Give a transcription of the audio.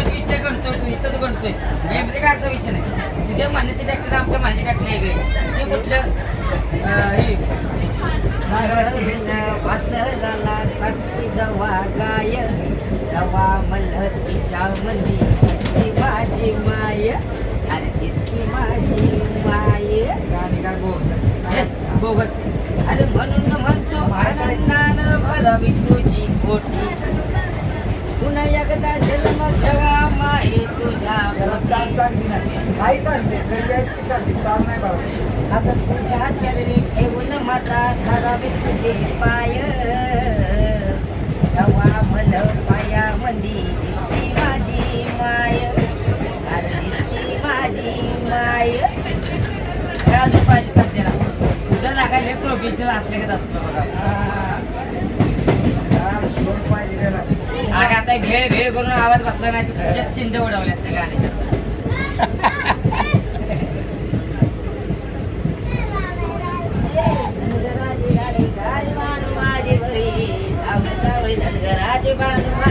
विषय गणतोय तू इथंच गणतोय मेमरी कार्डचा विषय नाही तुझ्या म्हणण्याचे ट्रॅक्टर आमच्या म्हणण्याचे ट्रॅक्टर आहे ते कुठलं वासराला साठी जवा गाय जवा मल्हतीच्या मंदी दिसती माझी माय अरे दिसती माझी माय गाणी काय बोगस अरे म्हणून म्हणतो आनंदानं भरावी तुझी पोटी पुन्हा एकदा जन्म घ्यावा माही तुझ्या चालली नाही काही चालते चालते चाल नाही बाबा आता तुझ्या चरणी ठेवून माता धरावी तुझे पाय जवा मल पाया मंदी दिसती माझी माय अरे दिसती माझी माय काय पाहिजे सध्याला तुझं लागायला प्रोफेशनल असले का अरे आता भेळ भेळ करून आवाज बसला नाही तर तुझ्या चिंता उडवले असते गाण्याच्या धनगराची गाडी गाडी मानू माझी बरी धनगराची बानू